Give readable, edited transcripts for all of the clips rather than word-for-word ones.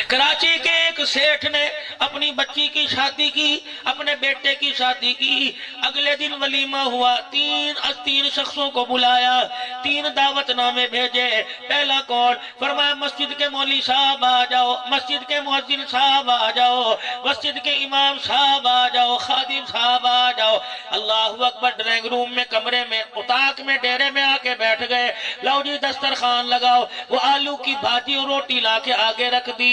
کراچی کے ایک سیٹھ نے اپنی بچی کی شادی کی، اپنے بیٹے کی شادی کی، اگلے دن ولیمہ ہوا، تین شخصوں کو بلایا، 3 دعوت نامے بھیجے۔ پہلا کون؟ فرمایا مسجد کے مولوی صاحب آ جاؤ، مسجد کے مؤذن صاحب آ جاؤ، مسجد کے امام صاحب آ جاؤ، خادم صاحب آ جاؤ۔ اللہ اکبر، ڈرائنگ روم میں، کمرے میں، اتاق میں، ڈیرے میں آ کے بیٹھ گئے۔ لو جی دسترخوان لگاؤ۔ وہ آلو کی بھاجی اور روٹی لا کے آگے رکھ دی۔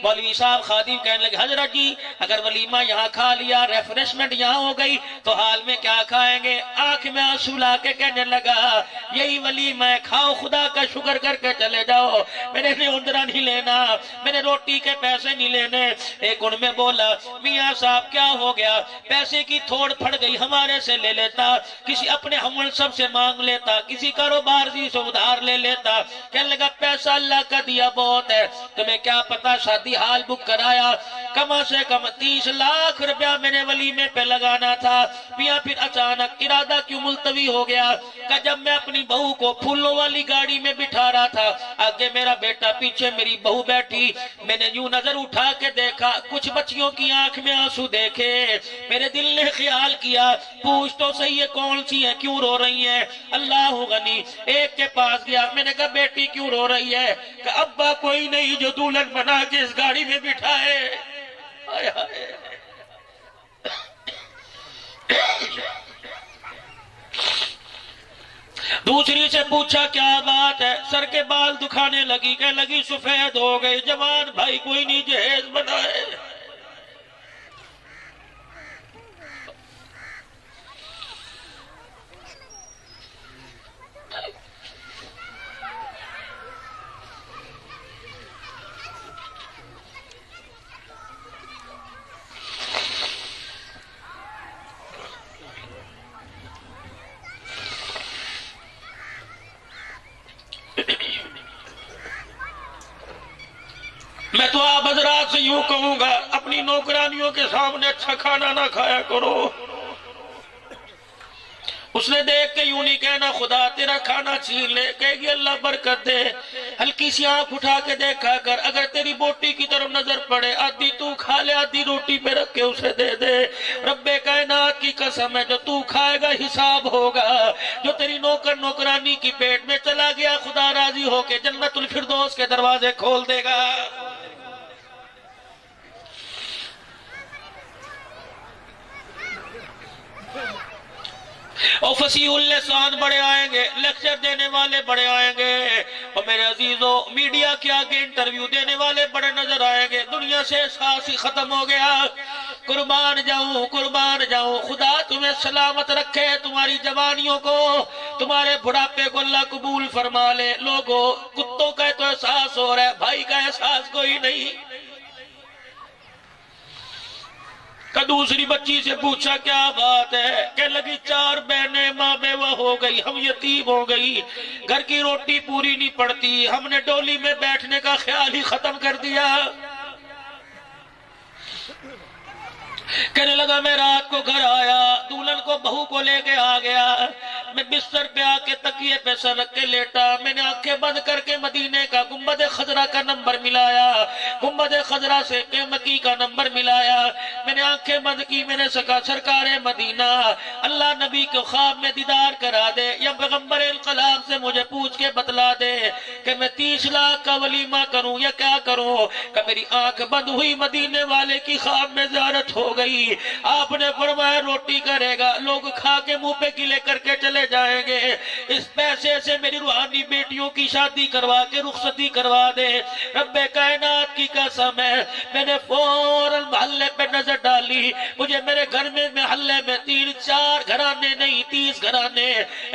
مولوی صاحب خادم کہنے لگے حضرت جی اگر ولیمہ یہاں کھا لیا، ریفریشمنٹ یہاں ہو گئی تو حال میں کیا کھائیں گے؟ آنکھ میں آنسو لا کے کہنے لگا یہی ولیمہ ہے، کھاؤ، خدا کا شکر کر کے چلے جاؤ، میں نے اندرا نہیں لینا، میں نے روٹی کے پیسے نہیں لینے۔ ایک ان میں بولا میاں صاحب کیا ہو گیا؟ پیسے کی تھوڑ پھڑ گئی، ہمارے سے لے لیتا، کسی اپنے ہم سب سے مانگ لیتا، کسی کاروبار سے ادھار لے لیتا۔ کہنے لگا پیسہ اللہ کا دیا بہت ہے، تمہیں کیا پتا شادی ہال بک کرایا، کم سے کم 30 لاکھ روپیہ میں نے ولیمے پہ لگانا تھا۔ میاں پھر اچانک ارادہ کیوں ملتوی ہو گیا کہ جب میں اپنی بہو کو پھولوں والی گاڑی میں بٹھا رہا تھا، آگے میرا بیٹا، پیچھے میری بہو بیٹھی، میں نے یوں نظر اٹھا کے دیکھا، کچھ بچیوں کی آنکھ میں آنسو دیکھے، میرے دل نے خیال کیا پوچھ تو صحیح ہے کون سی ہیں، کیوں رو رہی ہیں؟ اللہ غنی، ایک کے پاس گیا، میں نے کہا بیٹی کیوں رو رہی ہے؟ کہ ابا کوئی نہیں جو دلہن بنا کے اس گاڑی میں بٹھائے۔ آئے آئے۔ دوسری سے پوچھا کیا بات ہے؟ سر کے بال دکھانے لگی، کہنے لگی سفید ہو گئے، جوان بھائی کوئی نہیں جہیز بنائے۔ میں تو آپ حضرات سے یوں کہوں گا اپنی نوکرانیوں کے سامنے اچھا کھانا نہ کھایا کرو۔ اس نے دیکھ کے یوں نہیں کہنا خدا تیرا کھانا چھین لے، کہے گی اللہ برکت دے، ہلکی سی آنکھ اٹھا کے دیکھا کر، اگر تیری بوٹی کی طرف نظر پڑے آدھی تو کھا لے، آدھی روٹی پہ رکھ کے اسے دے دے۔ رب کائنات کی قسم ہے جو تو کھائے گا حساب ہوگا، جو تیری نوکرانی کی پیٹ میں چلا گیا خدا راضی ہو کے جنت الفردوس کے دروازے کھول دے گا۔ اور فصیح اللسان بڑے آئیں گے، لیکچر دینے والے بڑے آئیں گے، اور میرے عزیزو میڈیا کے آگے انٹرویو دینے والے بڑے نظر آئیں گے۔ دنیا سے احساس ہی ختم ہو گیا۔ قربان جاؤں، خدا تمہیں سلامت رکھے، تمہاری جوانیوں کو، تمہارے بڑھاپے کو اللہ قبول فرما لے۔ لوگوں کتوں کا تو احساس ہو رہا ہے، بھائی کا احساس کوئی نہیں۔ کہ دوسری بچی سے پوچھا کیا بات ہے؟ کہ لگی 4 بہنیں ماں بیوہ ہو گئی، ہم یتیم ہو گئی، گھر کی روٹی پوری نہیں پڑتی، ہم نے ڈولی میں بیٹھنے کا خیال ہی ختم کر دیا۔ کہنے لگا میں رات کو گھر آیا، دولن کو بہو کو لے کے آ گیا، میں بستر پہ آ کے تکیے پہ سر رکھ کے لیٹا، میں نے آنکھیں بند کر کے مدینے کا گنبد خضرا کا نمبر ملایا، گنبد خضرا سے مکی کا نمبر ملایا، میں نے آنکھیں بند کی، میں نے سکا سرکار مدینہ اللہ نبی کو خواب میں دیدار کرا دے، یا پیغمبر انقلاب سے مجھے پوچھ کے بتلا دے کہ میں 30 لاکھ کا ولیمہ کروں یا کیا کروں۔ کہ میری آنکھ بند ہوئی، مدینے والے کی خواب میں زیارت ہو گئی، آپ نے فرمایا روٹی کرے گا، لوگ کھا کے منہ پہ گلے کر کے چلے جائیں گے، اس پیسے سے میری روحانی بیٹیوں کی شادی کروا کے رخصتی کروا دے۔ رب کائنات کی قسم ہے میں نے فوراً محلے پہ نظر ڈالی، مجھے میرے گھر میں محلے میں 3-4 گھرانے نہیں 30 گھرانے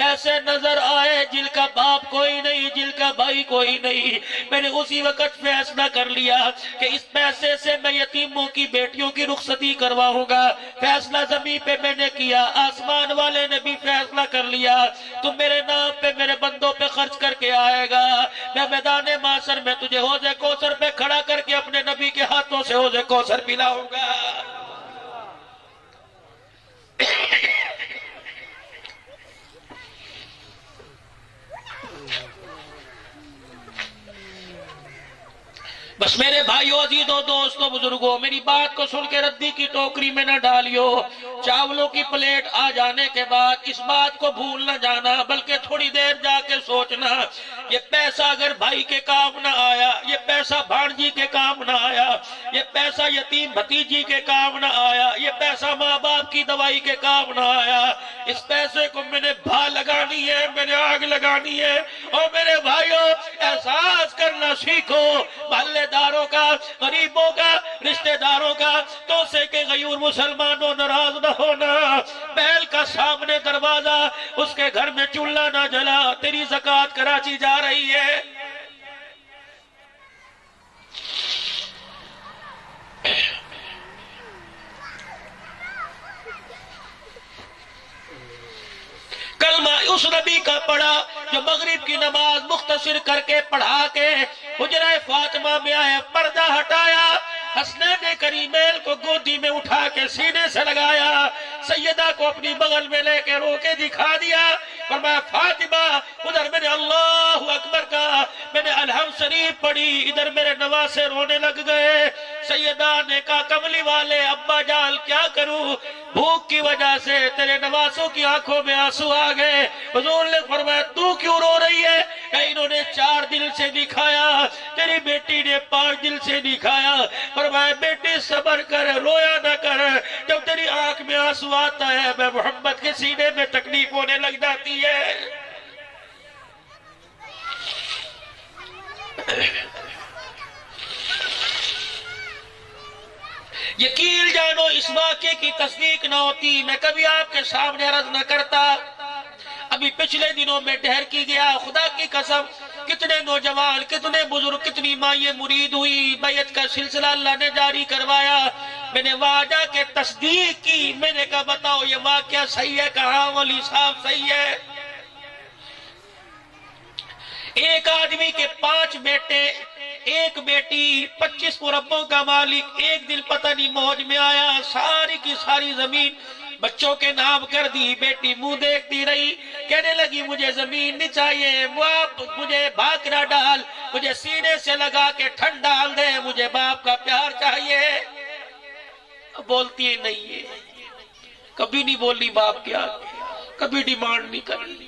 ایسے نظر آئے جن کا باپ کوئی نہیں، جن کا بھائی کوئی نہیں۔ میں نے اسی وقت فیصلہ کر لیا کہ اس پیسے سے میں یتیموں کی بیٹیوں کی رخصتی کرواؤں گا۔ فیصلہ زمین پہ میں نے کیا، آسمان والے نے بھی فیصلہ کر لیا، تم میرے نام پہ میرے بندوں پہ خرچ کر کے آئے گا، میں میدان معاشر میں تجھے حوض کوثر پہ کھڑا کر کے اپنے نبی کے ہاتھوں سے حوض کوثر پلاؤں گا۔ بس میرے بھائیوں، عزیزوں، دوستوں، بزرگوں، میری بات کو سن کے ردی کی ٹوکری میں نہ ڈالیو۔ چاولوں کی پلیٹ آ جانے کے بعد اس بات کو بھول نہ جانا، بلکہ تھوڑی دیر جا کے سوچنا، یہ پیسہ اگر بھائی کے کام نہ آیا، یہ پیسہ بھانجی کے کام نہ آیا، یہ پیسہ یتیم بھتیجی کے کام نہ آیا، یہ پیسہ ماں باپ کی دوائی کے کام نہ آیا، اس پیسے کو میں نے بھا لگانی ہے، میں نے آگ لگانی ہے۔ اور میرے بھائیوں، احساس کرنا سیکھو، محلے داروں کا، غریبوں کا، رشتہ داروں کا، توسے کے غیور مسلمانوں ناراض نہ ہونا۔ بیل کا سامنے دروازہ، اس کے گھر میں چولہا نہ جلا، تیری زکوٰۃ کراچی جا رہی ہے۔ کلمہ اس نبی کا پڑھا جو مغرب کی نماز مختصر کر کے پڑھا کے حجرہ فاطمہ میں آئے، پردہ ہٹایا، حسنین کریمین کو گودی میں اٹھا کے سینے سے لگایا، سیدہ کو اپنی بغل میں لے کے رو کے دکھا دیا، فرمایا فاطمہ ادھر میں نے اللہ اکبر کہا، میں نے الحمد شریف پڑھی، ادھر میرے نواسے رونے لگ گئے۔ سیدہ نے کہا کملی والے ابا جان کیا کروں، بھوک کی وجہ سے تیرے نواسوں کی آنکھوں میں آنسو آ گئے۔ حضور نے فرمایا تو کیوں رو رہی ہے؟ کہ انہوں نے 4 دل سے دکھایا، تیری بیٹی نے 5 دل سے دکھایا۔ فرمایا بیٹی صبر کر، رویا نہ کر، جب تیری آنکھ میں آنسو آتا ہے میں محمد کے سینے میں تکلیف ہونے لگ جاتی ہے۔ یقین جانو اس واقعے کی تصدیق نہ ہوتی میں کبھی آپ کے سامنے عرض نہ کرتا۔ ابھی پچھلے دنوں میں ڈھیر کی گیا، خدا کی قسم کتنے نوجوان، کتنے بزرگ، کتنی مائیں مرید ہوئی، بیعت کا سلسلہ اللہ نے جاری کروایا۔ میں نے وہاں جا کے تصدیق کی، میں نے کہا بتاؤ یہ واقعہ صحیح ہے؟ کہاں مولی صاحب صحیح ہے۔ ایک آدمی کے 5 بیٹے، ایک بیٹی، 25 مربوں کا مالک، ایک دن پتہ نہیں موج میں آیا، ساری کی ساری زمین بچوں کے نام کر دی۔ بیٹی منہ دیکھتی رہی، کہنے لگی مجھے زمین نہیں چاہیے، باپ مجھے بھاکرا ڈال، مجھے سینے سے لگا کے ٹھنڈ ڈال دے، مجھے باپ کا پیار چاہیے۔ بولتی نہیں ہے، کبھی نہیں بولی باپ کیا، کبھی ڈیمانڈ نہیں کری۔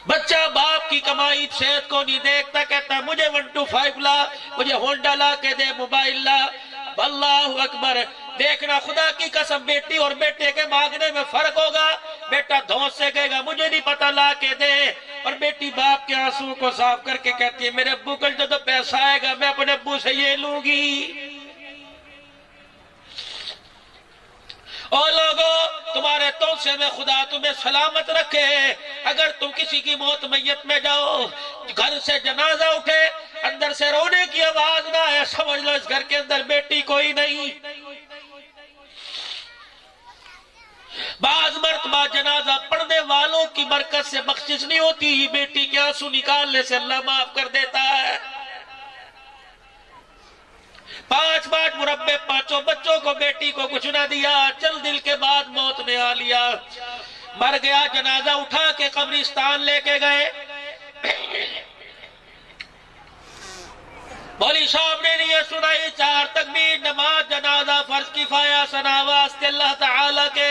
بچہ باپ کی کمائی صحت کو نہیں دیکھتا، کہتا مجھے 125 لا، مجھے ہونڈا لا کے دے، موبائل لا۔ اللہ اکبر، دیکھنا خدا کی قسم بیٹی اور بیٹے کے مانگنے میں فرق ہوگا۔ بیٹا دھونس سے کہے گا مجھے نہیں پتا لا کے دے، اور بیٹی باپ کے آنسوں کو صاف کر کے کہتی ہے میرے ابو کل جو پیسہ آئے گا میں اپنے ابو سے یہ لوں گی۔ اور لوگوں تمہارے توسے میں خدا تمہیں سلامت رکھے۔ اگر تم کسی کی موت میت میں جاؤ، گھر سے جنازہ اٹھے، اندر سے رونے کی آواز نہ آئے، سمجھ لو اس گھر کے اندر بیٹی کوئی نہیں۔ بعض مرتبہ جنازہ پڑھنے والوں کی برکت سے بخشش نہیں ہوتی، بیٹی کے آنسو نکالنے سے اللہ معاف کر دیتا ہے۔ 5 مربے، 5 بچوں کو، بیٹی کو کچھ نہ دیا، چند دل کے بعد موت نے آ لیا، مر گیا۔ جنازہ اٹھا کے قبرستان لے کے گئے، مولوی صاحب نے نیت سنائی، 4 تکبیر، نماز جنازہ فرض کفایہ، ثنا واسطے اللہ تعالیٰ کے،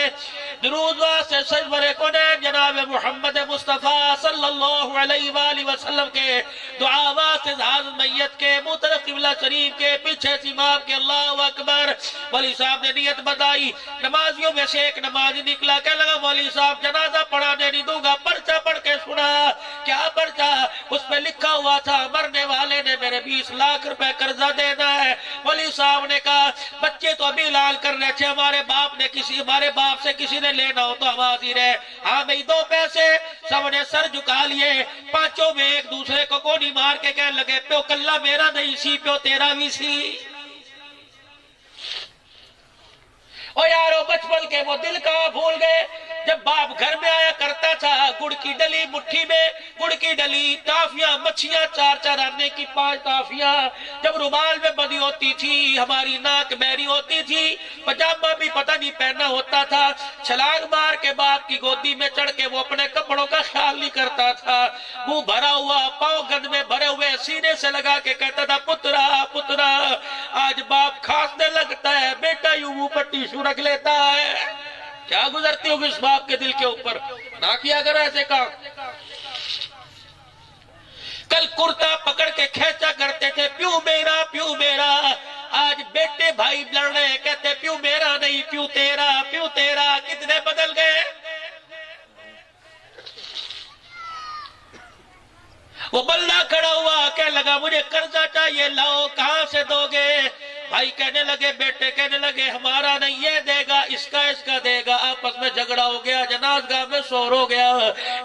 درود واسطے سرور کونین جناب محمد مصطفیٰ صلی اللہ علیہ وآلہ وسلم کے، دعا واسطے حاضر میت کے، محترم قبلہ شریف کے، پیچھے سے امام کے، اللہ اکبر۔ مولوی صاحب نے نیت بتائی، نمازیوں میں سے ایک نمازی نکلا، کہنے لگا مولوی صاحب جنازہ پڑھانے نہیں دوں گا، پرچہ پڑھ کے سنا۔ کیا پرچہ؟ اس پہ لکھا ہوا تھا مرنے والے نے میرے 20 لاکھ روپے قرضہ دینا ہے۔ مولوی صاحب نے کہا بچے تو ابھی اعلان کر رہے تھے ہمارے باپ سے کسی نے لینا ہو تو ہم حاضر ہیں، ہاں بھئی 2 پیسے۔ سب نے سر جھکا لیے، 5 میں ایک دوسرے کو گولی مار کے کہنے لگے پیو کلہ میرا نہیں سی، پیو تیرا بھی سی۔ او یارو بچپن کے وہ دل کہاں بھول گئے، جب باپ گھر میں آیا کرتا تھا گڑ کی ڈلی مٹھی میں، گڑ کی ڈلی، ٹافیاں، مچھیاں، 4 آنے کی 5 ٹافیاں، جب رومال میں بندھی ہوتی تھی، ہماری ناک بہری ہوتی تھی، پجامہ بھی پتہ نہیں پہننا ہوتا تھا، چھلانگ مار کے باپ کی گودی میں چڑھ کے وہ اپنے کپڑوں کا خیال نہیں کرتا تھا، منہ بھرا ہوا، پاؤں گند میں بھرے ہوئے، سینے سے لگا کے کہتا تھا پترا پترا۔ آج باپ کھانسنے لگتا ہے، بیٹا یوں منہ پر ٹیشو رکھ لیتا ہے۔ کیا گزرتی ہوگی اس باپ کے دل کے اوپر؟ نہ کیا کرو ایسے کام۔ کل کرتا پکڑ کے کھینچا کرتے تھے، پیو میرا پیو میرا۔ آج بیٹے بھائی لڑ رہے ہیں، کہتے پیو میرا نہیں پیو تیرا پیو تیرا۔ کتنے بدل گئے۔ وہ بندہ کھڑا ہوا کہنے لگا مجھے قرضہ چاہیے، لاؤ، کہاں سے دو گے؟ بھائی کہنے لگے، بیٹے کہنے لگے ہمارا نہیں، یہ دے گا، اس کا دے گا۔ آپس میں جھگڑا ہو گیا، جنازگاہ میں شور ہو گیا۔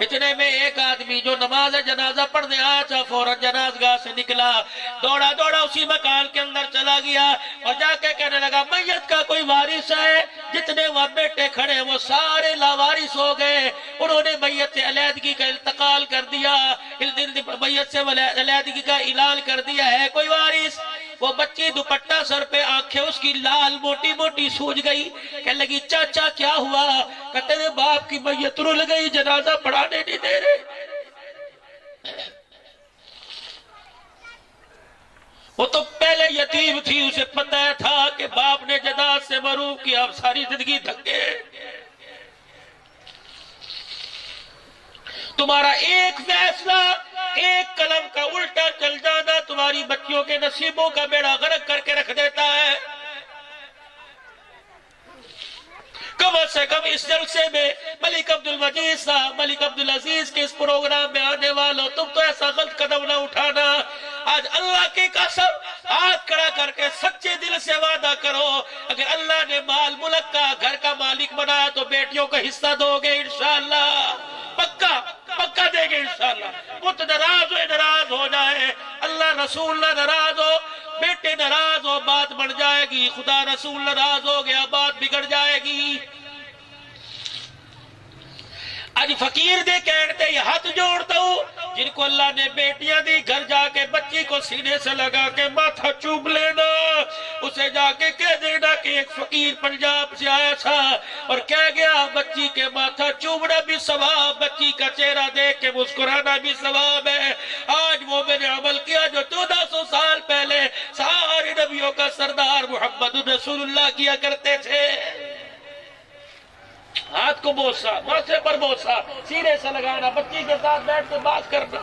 اتنے میں ایک آدمی جو نماز جنازہ پڑھنے آیا تھا فوراً جنازگاہ سے نکلا، دوڑا دوڑا اسی مکان کے اندر چلا گیا اور جا کے کہنے لگا میت کا کوئی وارث ہے؟ جتنے وہاں بیٹے کھڑے وہ سارے لاوارث ہو گئے۔ انہوں نے میت سے علیحدگی کا انتقال کر دیا، میت سے علیحدگی کا اعلان کر دیا ہے، کوئی وارث؟ وہ بچی دوپٹہ سر پہ، آنکھیں اس کی لال موٹی موٹی سوج گئی، کہنے لگی چاچا کیا ہوا؟ کہتے ہیں باپ کی میت رول گئی، جنازہ پڑھانے نہیں دے رہے۔ وہ تو پہلے یتیم تھی، اسے پتہ تھا کہ باپ نے جنازہ سے محروم کیا، اب ساری زندگی دھکے۔ تمہارا ایک فیصلہ، ایک قلم کا الٹا چل جانا تمہاری بچیوں کے نصیبوں کا بیڑا غرق کر کے رکھ دیتا ہے۔ کم سے کم اس جلسے میں ملک عبدالمجید صاحب، ملک عبدالعزیز کے اس پروگرام میں آنے والوں، تم تو ایسا غلط قدم نہ اٹھانا۔ آج اللہ کی قسم ہاتھ کھڑا کر کے سچے دل سے وعدہ کرو، اگر اللہ نے مال ملک کا گھر کا مالک بنایا تو بیٹیوں کا حصہ دو گے انشاءاللہ، پکا پکا دے گے انشاءاللہ۔ پت ناراض ہو جائے، اللہ رسول نہ ناراض ہو، بیٹے ناراض ہو، بات بڑھ جائے گی، خدا رسول ناراض ہو گیا بات بگڑ جائے گی۔ آج فقیر دے کہتے یہ ہاتھ جوڑتا ہوں جن کو اللہ نے بیٹیاں دی، گھر جا کے بچی کو سینے سے لگا کے ماتھا چوم لینا، اسے جا کے کہہ دینا کہ ایک فقیر پنجاب سے آیا تھا اور کہہ گیا بچی کے ماتھا چومنا بھی ثواب، بچی کا چہرہ دیکھ کے مسکرانا بھی ثواب ہے۔ آج وہ میں نے عمل کیا جو 1400 سال پہلے سارے نبیوں کا سردار محمد رسول اللہ کیا کرتے تھے۔ ہاتھ کو بوسا، ماتھے پر بوسا، سینے سے لگانا، بچی کے ساتھ بیٹھ کے بات کرنا۔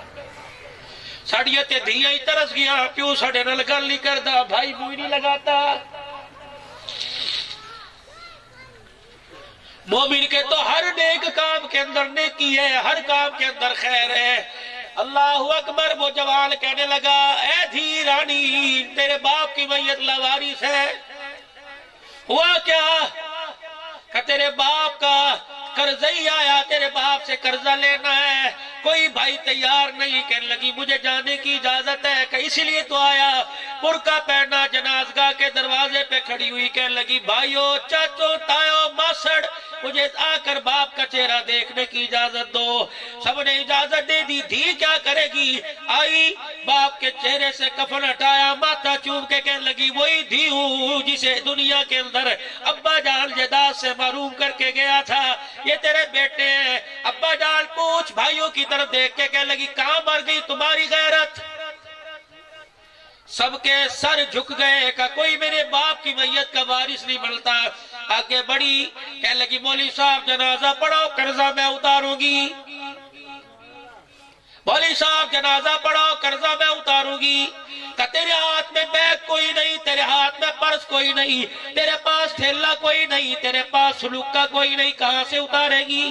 ساڑیاں تے دھیاں ہی ترس گیا، پیو ساڑے نال گل نہیں کردا، بھائی بوئی نہیں لگاتا۔ مومن کے تو ہر نیک کام کے اندر نیکی ہے، ہر کام کے اندر خیر ہے۔ اللہ اکبر۔ وہ جوان کہنے لگا اے دھی رانی، تیرے باپ کی میت لاوارث ہے۔ ہوا کیا؟ کہ تیرے باپ کا قرضہ ہی آیا، تیرے باپ سے قرضہ لینا ہے، کوئی بھائی تیار نہیں۔ کہنے لگی مجھے جانے کی اجازت ہے، کہ اسی لیے تو آیا۔ برقع پہنا جنازگاہ کے دروازے پہ کھڑی ہوئی کہنے لگی بھائیو، چاچو، تایو، ماسڑ، مجھے آ کر باپ کا چہرہ دیکھنے کی اجازت دو۔ سب نے اجازت دے دی۔ دھی کیا کرے گی؟ آئی، باپ کے چہرے سے کفن ہٹایا، ماتھا چوم کے کہنے لگی وہی دھی ہوں جسے دنیا کے اندر ابا جان جداد سے محروم کر کے گیا تھا، یہ تیرے بیٹے ہیں۔ ابا جان پوچھ بھائیوں کی طرف دیکھ کے کہنے لگی کہاں مر گئی تمہاری غیرت؟ سب کے سر جھک گئے کہ کوئی میرے باپ کی میت کا وارث نہیں بنتا۔ آگے بڑی، کہنے لگی مولوی صاحب جنازہ پڑھو، قرضہ میں اتاروں گی۔ مولوی صاحب جنازہ پڑھو، قرضہ میں اتاروں گی۔ کہ تیرے ہاتھ میں بیگ کوئی نہیں، تیرے ہاتھ میں پرس کوئی نہیں، تیرے پاس تھیلا کوئی نہیں، تیرے پاس سلوک کا کوئی نہیں، کہاں سے اتارے گی؟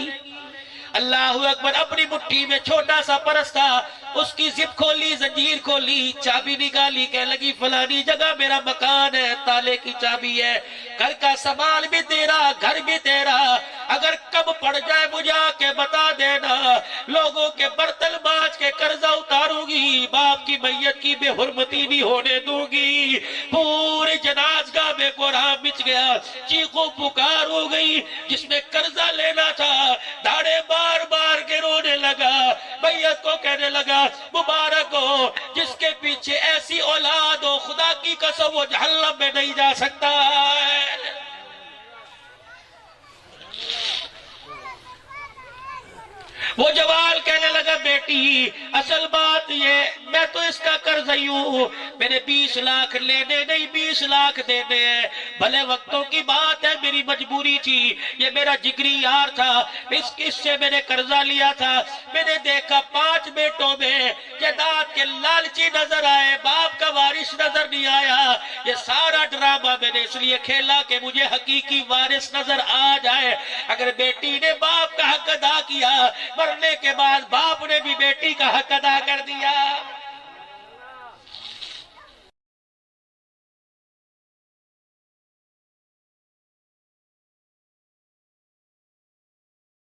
اللہ اکبر۔ اپنی مٹھی میں چھوٹا سا پرس تھا، اس کی زپ کھولی، زنجیر کھولی، چابی نکالی، کہنے لگی فلانی جگہ میرا مکان ہے، تالے کی چابی ہے، گھر کا سامان بھی تیرا، گھر بھی تیرا، اگر کب پڑ جائے مجھے آ کے بتا دینا، لوگوں کے برتن مانج کے قرضہ اتاروں گی، باپ کی میت کی بے حرمتی نہیں ہونے دوں گی۔ پورے جنازگاہ میں کوہرام مچ گیا، چیخو پکار ہو گئی، جس نے قرضہ لینا رہا تھا، داڑھیں بار بار کے رونے لگا، بیعت کو کہنے لگا مبارک ہو جس کے پیچھے ایسی اولاد ہو، خدا کی قسم وہ جہنم میں نہیں جا سکتا ہے۔ وہ جوال کہنے لگا بیٹی اصل بات یہ میں تو اس کا قرضی ہوں، میرے 20 لاکھ لینے نہیں 20 لاکھ دینے ہیں، بھلے وقتوں کی بات ہے میری مجبوری تھی، یہ میرا جگری یار تھا، اس سے میں نے قرضہ لیا تھا، میں نے دیکھا 5 بیٹوں میں جائیداد کے لالچی نظر آئے، باپ کا وارث نظر نہیں آیا، یہ سارا ڈرامہ میں نے اس لیے کھیلا کہ مجھے حقیقی وارث نظر آ جائے۔ اگر بیٹی نے باپ کا حق ادا کیا، مرنے کے بعد باپ نے بھی بیٹی کا حق ادا کر دیا۔